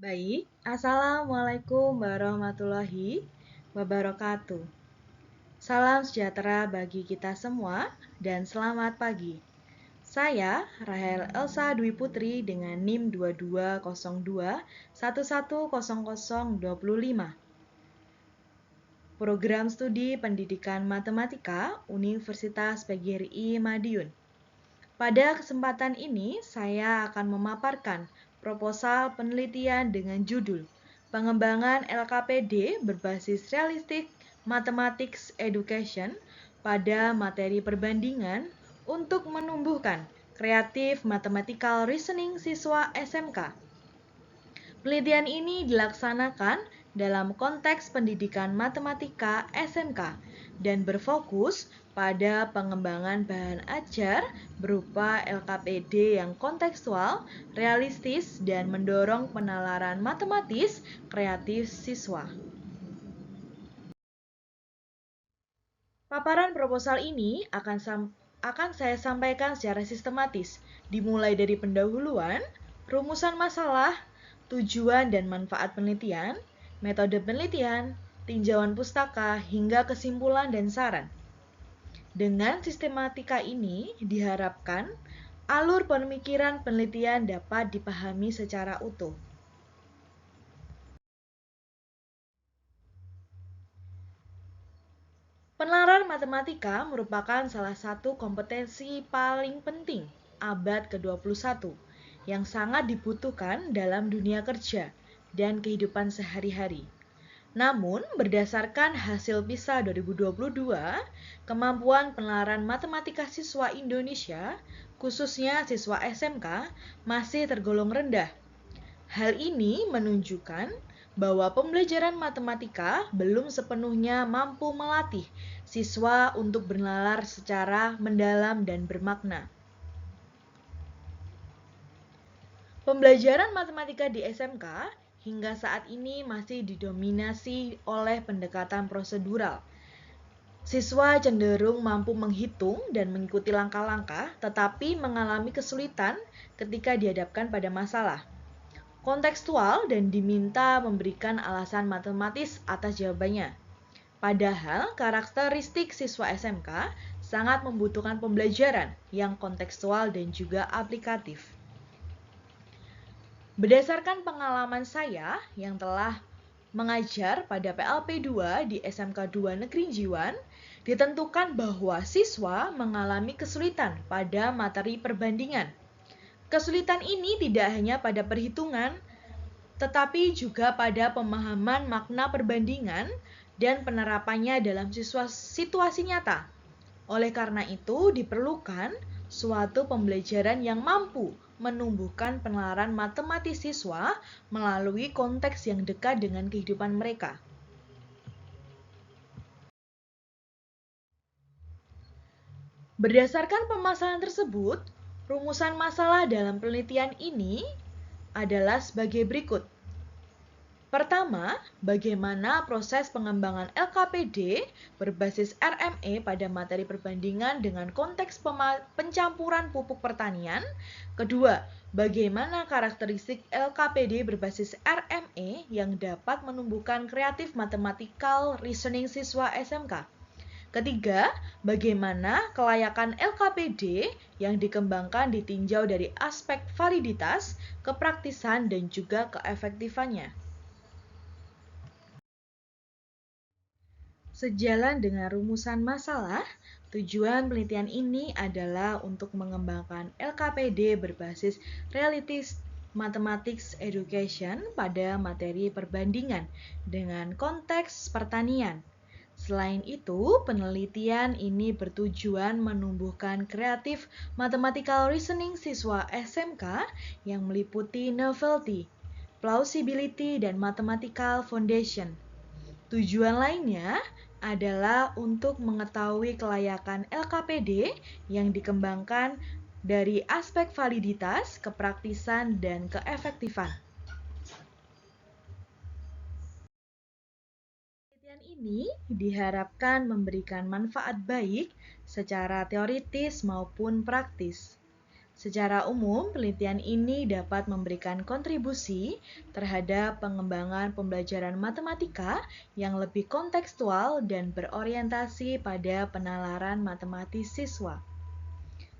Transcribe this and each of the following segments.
Baik, Assalamualaikum warahmatullahi wabarakatuh. Salam sejahtera bagi kita semua dan selamat pagi. Saya Rahel Elsa Dwi Putri dengan NIM 2202110025. Program Studi Pendidikan Matematika Universitas PGRI Madiun. Pada kesempatan ini, saya akan memaparkan proposal penelitian dengan judul Pengembangan LKPD berbasis Realistic Mathematics Education pada materi perbandingan untuk menumbuhkan kreatif mathematical reasoning siswa SMK. Penelitian ini dilaksanakan dalam konteks pendidikan matematika SMK dan berfokus pada pengembangan bahan ajar berupa LKPD yang kontekstual, realistis, dan mendorong penalaran matematis kreatif siswa. Paparan proposal ini akan saya sampaikan secara sistematis, dimulai dari pendahuluan, rumusan masalah, tujuan dan manfaat penelitian, metode penelitian, tinjauan pustaka, hingga kesimpulan dan saran. Dengan sistematika ini diharapkan alur pemikiran penelitian dapat dipahami secara utuh. Penalaran matematika merupakan salah satu kompetensi paling penting abad ke-21 yang sangat dibutuhkan dalam dunia kerja dan kehidupan sehari-hari. Namun, berdasarkan hasil PISA 2022, kemampuan penalaran matematika siswa Indonesia, khususnya siswa SMK, masih tergolong rendah. Hal ini menunjukkan bahwa pembelajaran matematika belum sepenuhnya mampu melatih siswa untuk bernalar secara mendalam dan bermakna. Pembelajaran matematika di SMK hingga saat ini masih didominasi oleh pendekatan prosedural. Siswa cenderung mampu menghitung dan mengikuti langkah-langkah, tetapi mengalami kesulitan ketika dihadapkan pada masalah kontekstual dan diminta memberikan alasan matematis atas jawabannya. Padahal karakteristik siswa SMK sangat membutuhkan pembelajaran yang kontekstual dan juga aplikatif. Berdasarkan pengalaman saya yang telah mengajar pada PLP 2 di SMK 2 Negeri Jiwan, ditentukan bahwa siswa mengalami kesulitan pada materi perbandingan. Kesulitan ini tidak hanya pada perhitungan, tetapi juga pada pemahaman makna perbandingan dan penerapannya dalam situasi nyata. Oleh karena itu, diperlukan suatu pembelajaran yang mampu menumbuhkan penalaran matematis siswa melalui konteks yang dekat dengan kehidupan mereka. Berdasarkan pemasalan tersebut, rumusan masalah dalam penelitian ini adalah sebagai berikut. Pertama, bagaimana proses pengembangan LKPD berbasis RME pada materi perbandingan dengan konteks pencampuran pupuk pertanian. Kedua, bagaimana karakteristik LKPD berbasis RME yang dapat menumbuhkan kreatif mathematical reasoning siswa SMK. Ketiga, bagaimana kelayakan LKPD yang dikembangkan ditinjau dari aspek validitas, kepraktisan, dan juga keefektifannya. Sejalan dengan rumusan masalah, tujuan penelitian ini adalah untuk mengembangkan LKPD berbasis Realistic Mathematics Education pada materi perbandingan dengan konteks pertanian. Selain itu, penelitian ini bertujuan menumbuhkan kreatif mathematical reasoning siswa SMK yang meliputi novelty, plausibility, dan mathematical foundation. Tujuan lainnya adalah untuk mengetahui kelayakan LKPD yang dikembangkan dari aspek validitas, kepraktisan, dan keefektifan. Penelitian ini diharapkan memberikan manfaat baik secara teoritis maupun praktis. Secara umum, penelitian ini dapat memberikan kontribusi terhadap pengembangan pembelajaran matematika yang lebih kontekstual dan berorientasi pada penalaran matematis siswa.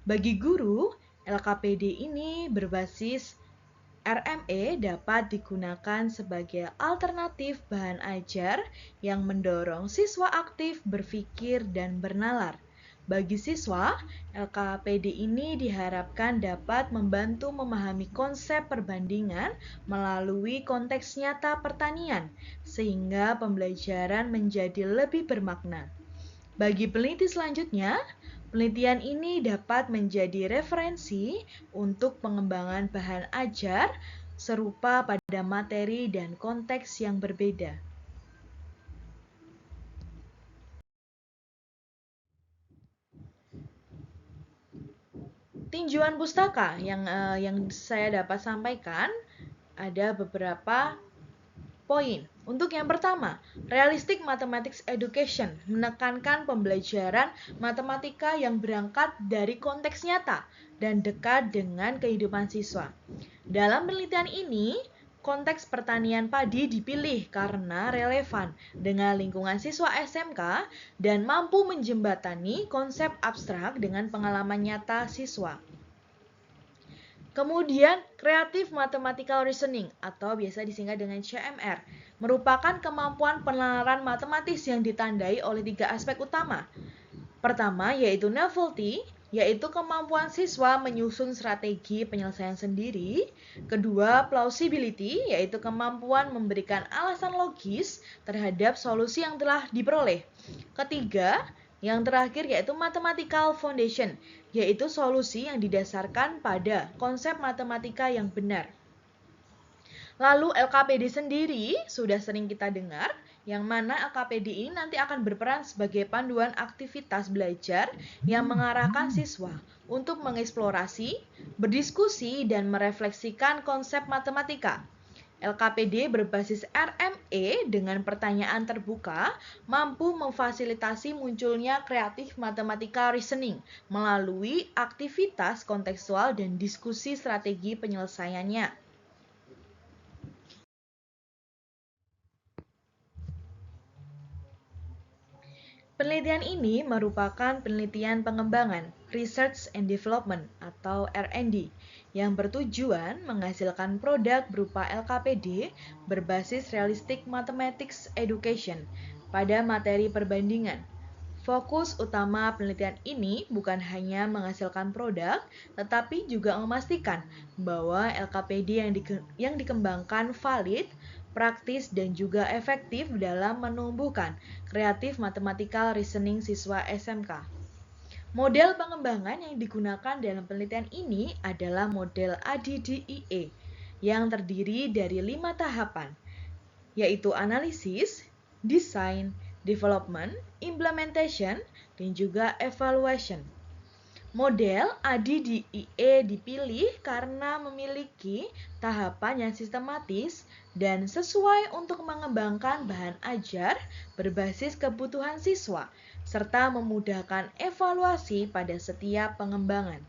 Bagi guru, LKPD ini berbasis RME dapat digunakan sebagai alternatif bahan ajar yang mendorong siswa aktif berpikir dan bernalar. Bagi siswa, LKPD ini diharapkan dapat membantu memahami konsep perbandingan melalui konteks nyata pertanian, sehingga pembelajaran menjadi lebih bermakna. Bagi peneliti selanjutnya, penelitian ini dapat menjadi referensi untuk pengembangan bahan ajar serupa pada materi dan konteks yang berbeda. Tinjauan pustaka yang saya dapat sampaikan ada beberapa poin. Untuk yang pertama, realistic mathematics education menekankan pembelajaran matematika yang berangkat dari konteks nyata dan dekat dengan kehidupan siswa. Dalam penelitian ini, konteks pertanian padi dipilih karena relevan dengan lingkungan siswa SMK dan mampu menjembatani konsep abstrak dengan pengalaman nyata siswa. Kemudian, Creative Mathematical Reasoning atau biasa disingkat dengan CMR merupakan kemampuan penalaran matematis yang ditandai oleh 3 aspek utama. Pertama, yaitu novelty, yaitu kemampuan siswa menyusun strategi penyelesaian sendiri. Kedua, plausibility, yaitu kemampuan memberikan alasan logis terhadap solusi yang telah diperoleh. Ketiga, yang terakhir yaitu mathematical foundation, yaitu solusi yang didasarkan pada konsep matematika yang benar. Lalu LKPD sendiri sudah sering kita dengar, yang mana LKPD ini nanti akan berperan sebagai panduan aktivitas belajar yang mengarahkan siswa untuk mengeksplorasi, berdiskusi, dan merefleksikan konsep matematika. LKPD berbasis RME dengan pertanyaan terbuka mampu memfasilitasi munculnya kreatif matematika reasoning melalui aktivitas kontekstual dan diskusi strategi penyelesaiannya. Penelitian ini merupakan penelitian pengembangan (Research and Development) atau R&D yang bertujuan menghasilkan produk berupa LKPD berbasis Realistic Mathematics Education pada materi perbandingan. Fokus utama penelitian ini bukan hanya menghasilkan produk, tetapi juga memastikan bahwa LKPD yang dikembangkan valid, praktis, dan juga efektif dalam menumbuhkan kreatif mathematical reasoning siswa SMK. Model pengembangan yang digunakan dalam penelitian ini adalah model ADDIE yang terdiri dari 5 tahapan, yaitu analisis, design, development, implementation, dan juga evaluation. Model ADDIE dipilih karena memiliki tahapan yang sistematis dan sesuai untuk mengembangkan bahan ajar berbasis kebutuhan siswa, serta memudahkan evaluasi pada setiap pengembangan.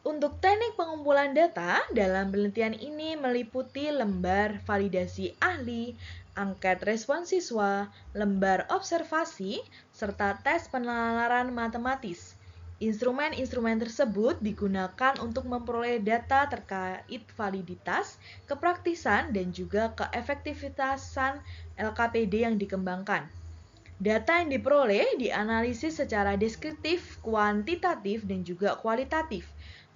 Untuk teknik pengumpulan data, dalam penelitian ini meliputi lembar validasi ahli, angket respon siswa, lembar observasi, serta tes penalaran matematis. Instrumen-instrumen tersebut digunakan untuk memperoleh data terkait validitas, kepraktisan, dan juga keefektivitasan LKPD yang dikembangkan. Data yang diperoleh dianalisis secara deskriptif, kuantitatif, dan juga kualitatif.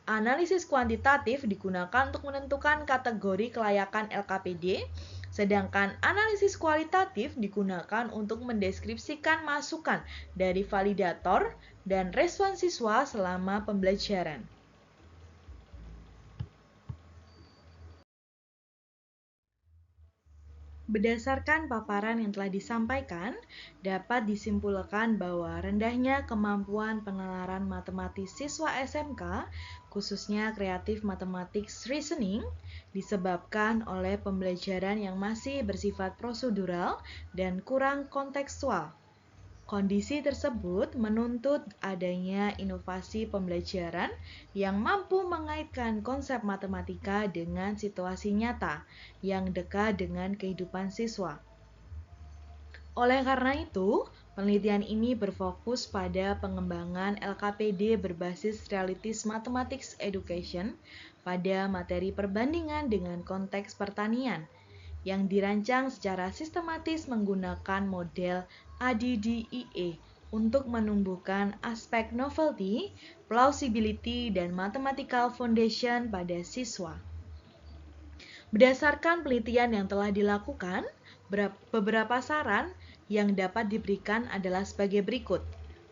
Analisis kuantitatif digunakan untuk menentukan kategori kelayakan LKPD, sedangkan analisis kualitatif digunakan untuk mendeskripsikan masukan dari validator dan respon siswa selama pembelajaran. Berdasarkan paparan yang telah disampaikan, dapat disimpulkan bahwa rendahnya kemampuan penalaran matematis siswa SMK, khususnya Creative Mathematics Reasoning, disebabkan oleh pembelajaran yang masih bersifat prosedural dan kurang kontekstual. Kondisi tersebut menuntut adanya inovasi pembelajaran yang mampu mengaitkan konsep matematika dengan situasi nyata yang dekat dengan kehidupan siswa. Oleh karena itu, penelitian ini berfokus pada pengembangan LKPD berbasis Realities Mathematics Education pada materi perbandingan dengan konteks pertanian yang dirancang secara sistematis menggunakan model ADDIE untuk menumbuhkan aspek novelty, plausibility, dan mathematical foundation pada siswa. Berdasarkan penelitian yang telah dilakukan, beberapa saran yang dapat diberikan adalah sebagai berikut.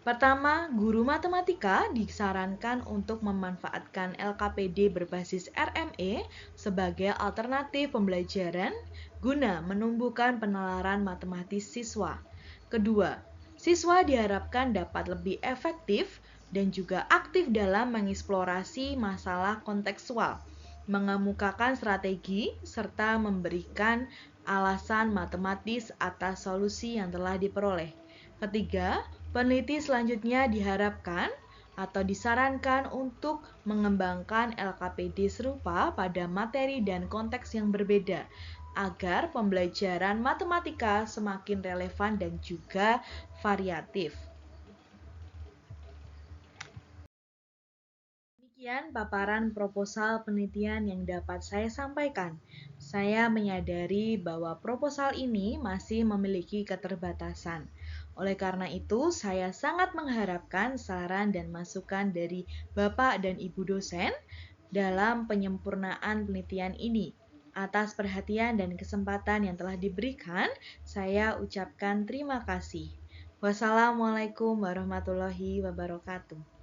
Pertama, guru matematika disarankan untuk memanfaatkan LKPD berbasis RME sebagai alternatif pembelajaran guna menumbuhkan penalaran matematis siswa. Kedua, siswa diharapkan dapat lebih efektif dan juga aktif dalam mengeksplorasi masalah kontekstual, mengemukakan strategi, serta memberikan alasan matematis atas solusi yang telah diperoleh. Ketiga, peneliti selanjutnya diharapkan atau disarankan untuk mengembangkan LKPD serupa pada materi dan konteks yang berbeda agar pembelajaran matematika semakin relevan dan juga variatif. Demikian paparan proposal penelitian yang dapat saya sampaikan. Saya menyadari bahwa proposal ini masih memiliki keterbatasan. Oleh karena itu, saya sangat mengharapkan saran dan masukan dari Bapak dan Ibu dosen dalam penyempurnaan penelitian ini. Atas perhatian dan kesempatan yang telah diberikan, saya ucapkan terima kasih. Wassalamualaikum warahmatullahi wabarakatuh.